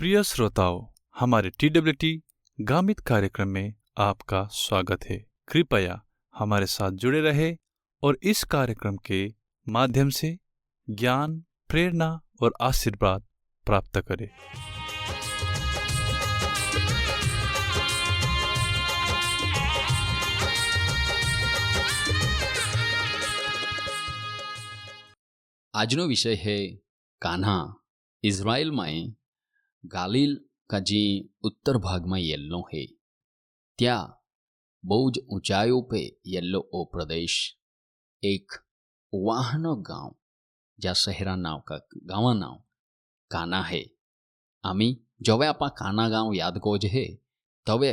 प्रिय श्रोताओं, हमारे TWT गामित कार्यक्रम में आपका स्वागत है। कृपया हमारे साथ जुड़े रहे और इस कार्यक्रम के माध्यम से ज्ञान, प्रेरणा और आशीर्वाद प्राप्त करें। આજનો વિષય है કાन्हा। इज़राइल में गालिल का जी उत्तर भाग में येल्लो है, त्या बहुत ऊंचाइयों पे येल्लो ओ प्रदेश एक वाहनो गांव ज्या शहरा नाव का गावा नाव काना है। आम्ही जेव्हा आपा काना गांव याद कोज है तवे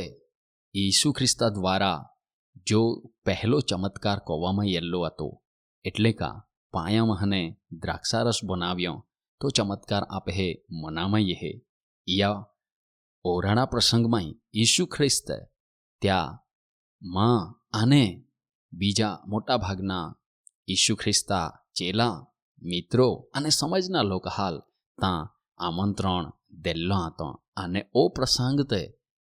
ईसु ख्रिस्ता द्वारा जो पहलो चमत्कार कोવામાં येल्लो હતો એટલે का पाया महने द्राक्षारस बनाव्यो तो चमत्कार आपे हे मनामाये है। या ओराणा प्रसंग में ईसु ख्रिस्त त्या मां आने बीजा मोटा भागना ईसु ख्रिस्ता चेला मित्रों अने समजना लोक हाल ता आमंत्रण देल्लो हतो अने ओ प्रसंग ते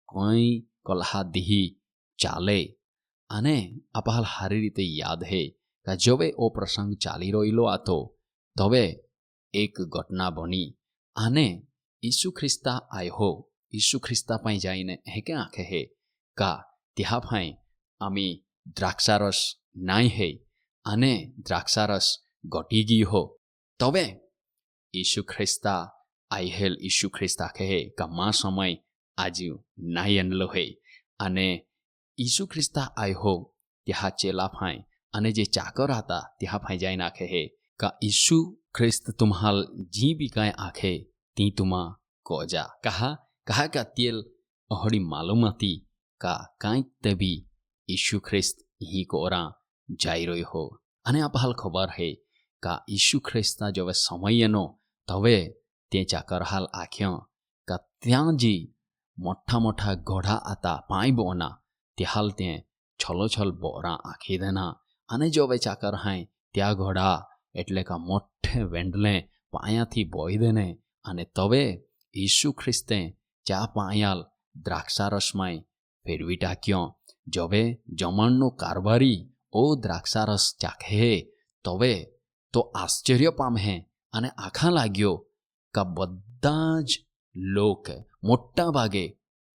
कोई कलहा दीही चाले अने आपहाल हारी रीते याद है कि जवे ओ प्रसंग चाली रोयलो आतो तवे एक घटना बनी आने ईसु ख्रिस्ता आयो ईसु ख्रिस्ता पाई जाइने हेके आखे है का त्या पाई आमी द्राक्षारस नाई है अने द्राक्षारस घटी गई हो तवे ईसु ख्रिस्ता आइहेल ईसु ख्रिस्ता कहे का मा समय आज नाई अनलो है अने ईसु ख्रिस्ता आयो त्या चेला पाई अने जे चाकर आता त्या पाई जाई नाखे है का ईसु ख्रिस्त तुम्हाल जी भी काय आखे ती तुमा कोजा कहा का तेल अहड़ी मालूम थी का काई तभी ईसु ख्रिस्त ही कोरा जाई रही हो अने आपहाल खबर है का ईसु ख्रिस्ता जो समयनो तवे ते चाकर हाल आख्या का त्या जी मोठा मोठा घोड़ा आता पाई बोना ते हाल ते छलो छल बोरा आखी देना अने जो वे चाकर हाय त्या घोड़ा एटले का मोठे वेंडले पाया थी बोई देने अने तवे ईसु ख्रिस्ते चा पायाल द्राक्षारस में फेरवी टाक्यो जवे जमणनो कारभारी ओ द्राक्षारस चाखे तवे तो आश्चर्य पामे अने आखा लाग्यो का बधाज लोक मोटा भागे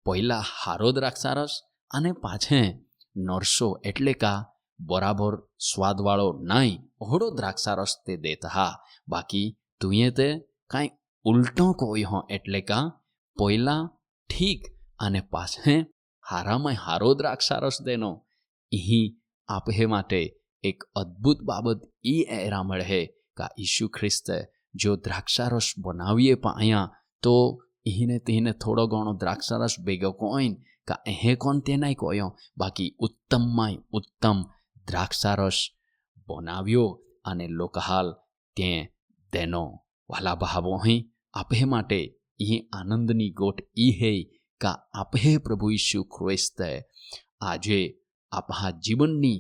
पहला हारो द्राक्षारस अने पाछे नरसो एटले का बराबर स्वादवाळो नाई ओहड़ो द्राक्षारस ते देता बाकी तुए ते काई उल्टो कोई हो एटले का पहला ठीक अने पाछे हारा में हारो द्राक्षारस देनो इही आपहे माटे एक अद्भुत बाबत ई एरा मळे का ईसु ख्रिस्त जो द्राक्षारस बनावीए पाया तो इहीने तीने थोड़ो घणो द्राक्षारस बेगो कोइन का एहे कोन ते नाई कोयो बाकी उत्तम माय उत्तम द्राक्षारस बनाव्यो अने लोकहाल ते देनो। वाला भावो ही आपे माटे ई आनंदनी गोट ई है का आपे प्रभु ईसु ख्रिस्त आजे आपहा जीवननी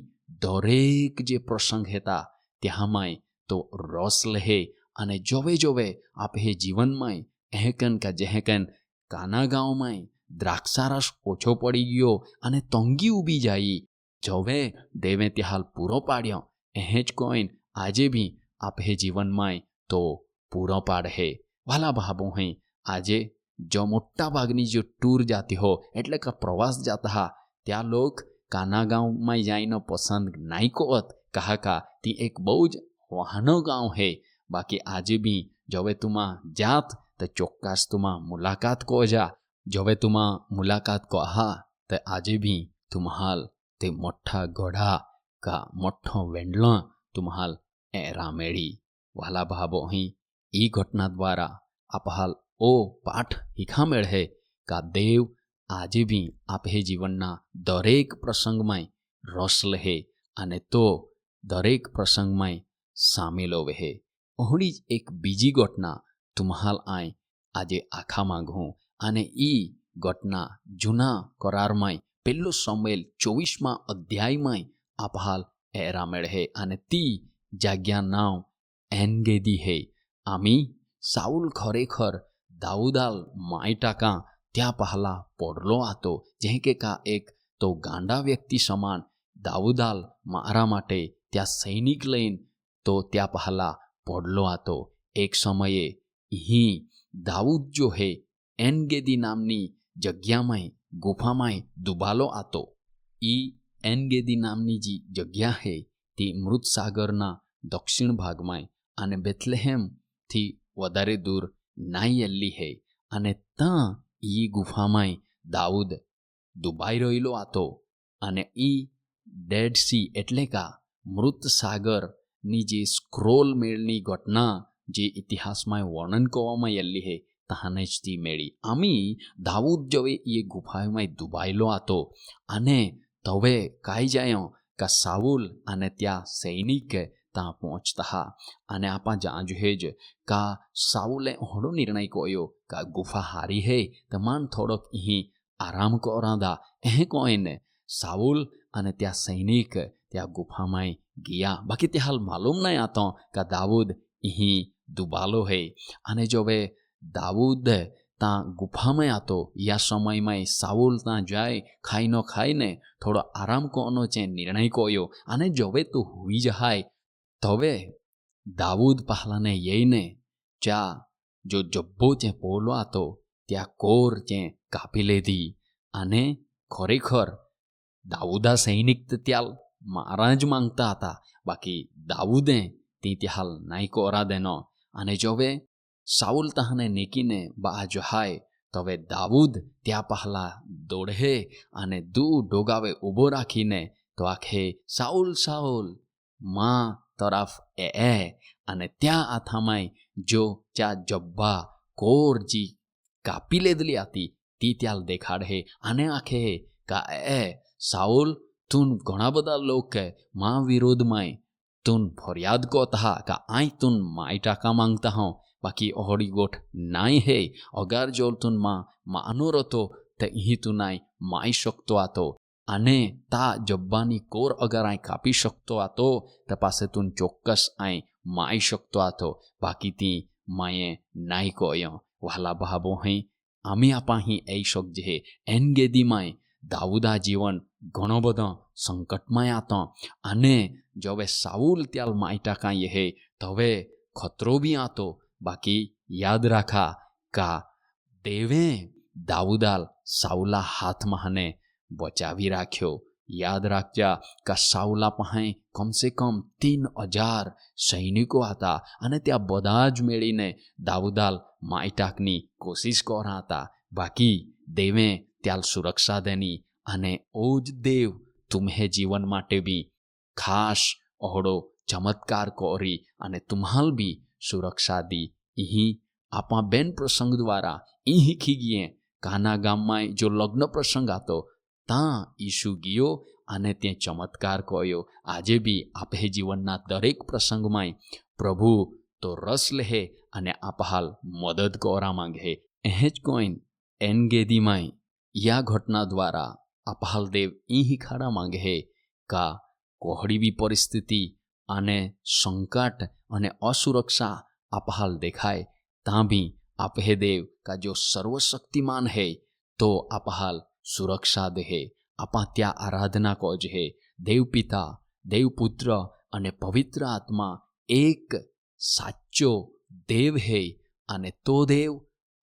दरेक जे प्रसंग हेता त्यामाय तो रस लहे अने जोवे जोवे आपे जीवन में एहकन का जेहकन काना गाँव में द्राक्षारस ओछो पड़ी गयो अने तंगी उबी जाई जोवे देवे त्याहाल पूरो पाड्यो एहेज कोइन आजे भी आपे जीवन में तो पूरो पाड़ है। वाला भावो हैं आजे जो मोटा भागनी जो टूर जाती हो एटले का प्रवास जाता हा त्या लोग काना गाँव में जाइनो पसंद नाई कोत कहा का ती एक बहुत वाहनो गाँव है बाकी आजे भी जवे तुमा जात तो चौक्कस तुमा मुलाकात को जा जवे तुमा मुलाकात को हा तो आजे भी तुम्हाल ते मोठा घोड़ा का मोठो वेंडलो तुम्हाल एरा मेड़ी। वाला भावो ही ई घटना द्वारा आपहाल ओ पाठ हिखा मेळ है का देव आजे भी आपे जीवनना दरेक प्रसंग में रस लहे अने तो दरेक प्रसंग में सामिल होवे है। ओहड़ी एक बीजी घटना तुम्हाल आय आजे आखा मांगू अने ई घटना जूना करार में पेलो शमूएल 24 अध्याय में आपहाल एरा मेळ है अने ती जग्या नाव एनगेदी है। आमी साउल खरेखर दाऊदाल मायटा का त्या पहला पडलो आतो जे के का एक तो गांडा व्यक्ति समान दाऊदाल मारा माटे त्या सैनिक लईन तो त्या पहला पडलो आतो। एक समये ही दाऊद जो है एनगेदी नामनी जग्यामाय गुफामाय दुबालो आतो। ई एनगेदी नामनी जी जग्या है ती मृत सागरना दक्षिण भागमाय અને બેથલેહેમથી વધારે દૂર નાયેલી હે અને ત્યાં ઈ ગુફામાં દાઉદ દુબાઈ રહેલો હતો અને ઈ ડેડ સી એટલે કે મૃત સાગરની જે સ્ક્રોલ મેળની ઘટના જે ઇતિહાસમાં વર્ણન કરવામાં આવેલી હે તહાને જ તી મેળી આમી દાઉદ જવે એ ગુફામાં દુબાયેલો હતો અને તવે કાઈ જાય કે સાઉલ અને ત્યાં સૈનિક ત્યાં પહોંચતા હા અને આપા જાણ્યું જ કા સાઉલે હોડો નિર્ણય કર્યો કે ગુફા હારી હે તમાન થોડોક અહીં આરામ કરાંદા એ કોઈને સાઉલ અને ત્યાં સૈનિક ત્યાં ગુફામાં ગયા બાકી તે હાલ માલુમ નહીં આતો કે દાઉદ અહીં દુબાલો હે અને જો હવે દાઉદ ત્યાં ગુફામાં હતો યા સમયમાં સાઉલ ત્યાં જાય ખાઈ ન ખાઈને થોડો આરામ કરવાનો છે નિર્ણય કર્યો અને જોવે તો હુઈ જાય તવે દાઉદ પહેલાને યઈને ચા જો જબ્બો છે પોલો હતો ત્યાં કોર છે કાપી લીધી અને ખરેખર દાઉદા સૈનિક ત્યાં મારા જ માંગતા હતા બાકી દાઉદે તે હાલ નાઈ કોરા દેનો અને જોવે સાઉલ તહાને નીકીને બા જહાય તવે દાઉદ ત્યાં પહેલા દોડે અને ડોગાવે ઊભો રાખીને તો આખે સાઉલ સાઉલ માં તરફ એ અને ત્યાં આથામાં જો ચા જબ્બા કોરજી કાપી લીધેલી હતી તી ત્યાં દેખાડે અને આખે કા એ સાઉલ તું ઘણા બધા લોક માં વિરોધમાં તું ફરિયાદ કોતા કા આઈ તું માઈ ટાકા માંગતા હોં બાકી ઓહડી ગોઠ નાઈ હે અગાર જોલ તું માનો રતો તે અહીં તું નાઈ માઈ શકતો હતો અને તા જબ્બાની કોર અગર આઈ કાપી શકતો હતો તો પાસે તું ચોક્કસ આઈ માઈ શકતો હતો બાકી તી માએ નાઈ કોયો વહાલા ભાબો હઈ આમે આપા અહીં એ શક જે એનગેદીમાં દાઉદા જીવન ઘણો બધો સંકટમાં હતો અને જો હવે સાઉલ ત્યાલ માઈ ટાકા હે તવે ખતરો બી હતો બાકી યાદ રાખા કા દેવે દાઉદાલ સાઉલા હાથમાં હને બચાવી રાખ્યો યાદ રાખજા કે સાઉલા પાસે કમસે કમ 3000 સૈનિકો હતા અને ત્યાં બધા જ મેળીને દાઉદાલ માઈટાકની કોશિશ કરતા હતા બાકી દેવે ત્યાલ સુરક્ષા દેની અને ઓજ દેવ તુમ્હે જીવન માટે બી ખાસ ઓહડો ચમત્કાર કરી અને તુમ્હાલ બી સુરક્ષા દી અહીં આપા બેન પ્રસંગ દ્વારા એ શીખી ગયે કાના ગામમાં જો લગ્ન પ્રસંગ હતો ત્યાં ઈસુ ગયો અને તે ચમત્કાર કર્યો આજે બી આપે જીવનના દરેક પ્રસંગમાં પ્રભુ તો રસ લે અને આપહાલ મદદ કરવા માંગે એ જ કોઈન એનગેદીમાં યા ઘટના દ્વારા આપહાલ દેવ એ શીખાડા માંગે કા કોહડીવી પરિસ્થિતિ અને સંકટ અને અસુરક્ષા આપહાલ દેખાય ત્યાં બી આપહે દેવ કા જો સર્વશક્તિમાન હે તો આપહાલ સુરક્ષા દે આપા ત્યાં આરાધના કોજ હે દેવ પિતા દેવ પુત્ર અને પવિત્ર આત્મા એક સાચો દેવ હે અને તો દેવ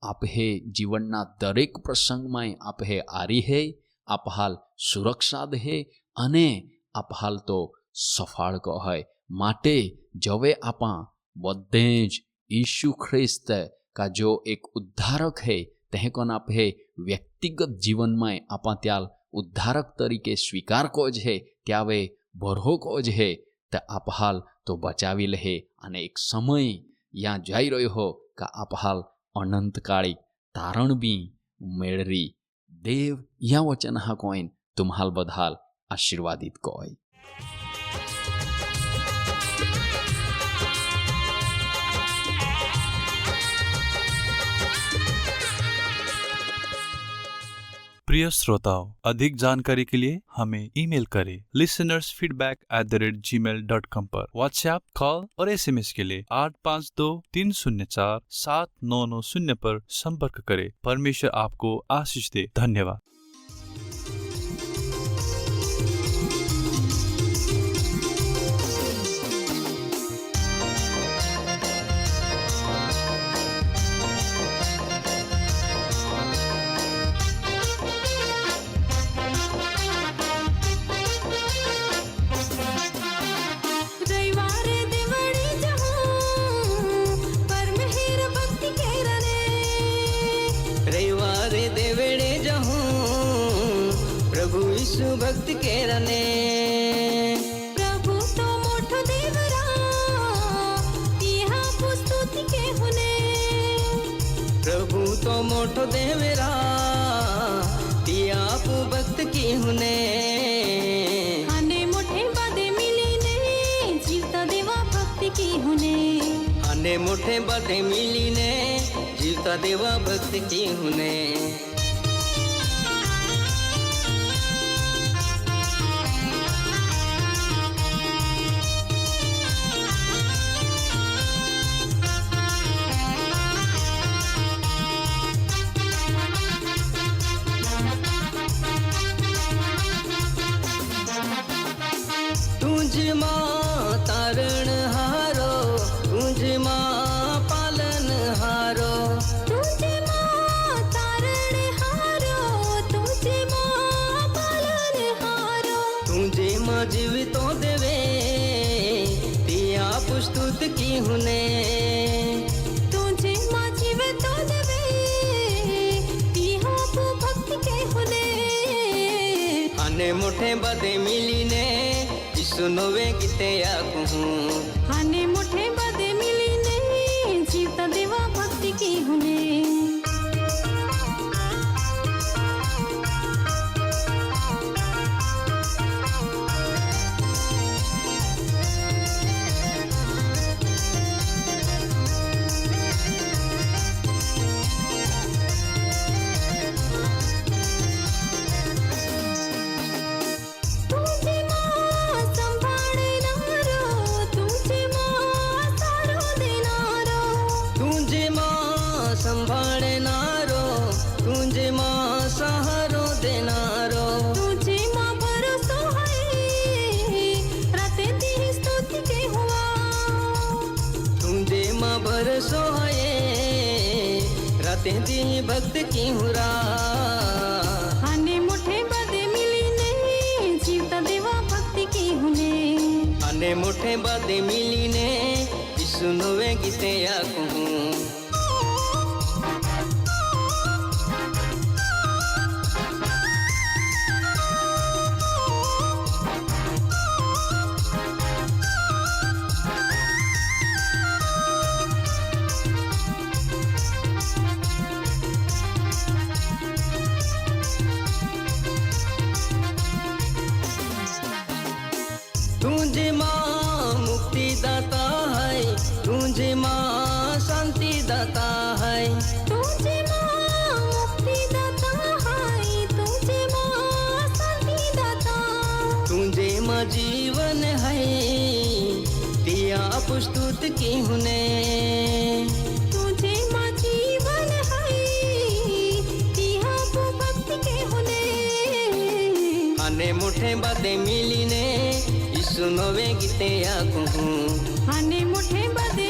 આપહે જીવનના દરેક પ્રસંગમાં આપહે આરી હે આપહાલ સુરક્ષા દે અને આપહાલ તો સફળ કહે માટે જવે આપા બધે જ ઈસુ ખ્રિસ્ત का जो एक उद्धारक है तह कोन आप है व्यक्तिगत जीवन में आपा त्याल उद्धारक तरीके स्वीकार कोज है त्यावे भरो कोज है त आप हाल तो बचावी ले अने एक समय या जाई रह्यो हो का आप हाल अनंतकाली तारण बी मेळरी देव या वचन हा कोइन तुम्हाल बधाल आशीर्वादित कोय। प्रिय श्रोताओं, अधिक जानकारी के लिए हमें ईमेल करें listenersfeedback@gmail.com पर। व्हाट्सएप, कॉल और SMS के लिए 8523047990 पर संपर्क करें। परमेश्वर आपको आशीष दे। धन्यवाद। भक्त के रने प्रभु तो मोठो देवरा तिहा पुस्तुति के हुने प्रभु तो मोठो देवरा तिहा पु भक्त की हुने आने मोठे बादे मिली ने जीवता देवा भक्ति की हुने आने मोठे बादे मिली ने जीवता देवा भक्ति की हुने तारण हारो तुझ माँ पालन हारो तुझ माँ तारण हारो तुझ माँ पालन हारो तुझे माँ जीवितो देवे तिया पुस्तुत की हुने तुझे माँ जीवितो देवे तिया पु भक्त के हुने आने मोठे बदे मिली ने सुनोवे किते आकूं हाने मोठे बदे मिली नहीं जीवता देवा भक्ति की हुने संभाळनारो तुझे माँ सहारो देनारो तुझे माँ भरोसो है राते दी स्तुति के हुआ तुझे माँ भरोसो है राते दी भक्त की हुरा आने मोठे बदे मिली ने जीवता देवा भक्ति की हुने आने मोठे बदे मिली ने सुनोवे गीते आकूं तुझे माँ मुक्ति दाता है तुझे माँ शांति दाता है तुझे माँ मुक्ति दाता है तुझे माँ शांति दाता तुझे माँ जीवन है तिया पुस्तुत की हुने तुझे माँ जीवन है तिया पु भक्त के हुने आने मोठे बादे मिली ने सुनोवे गीते आकूं आने मोठे बदे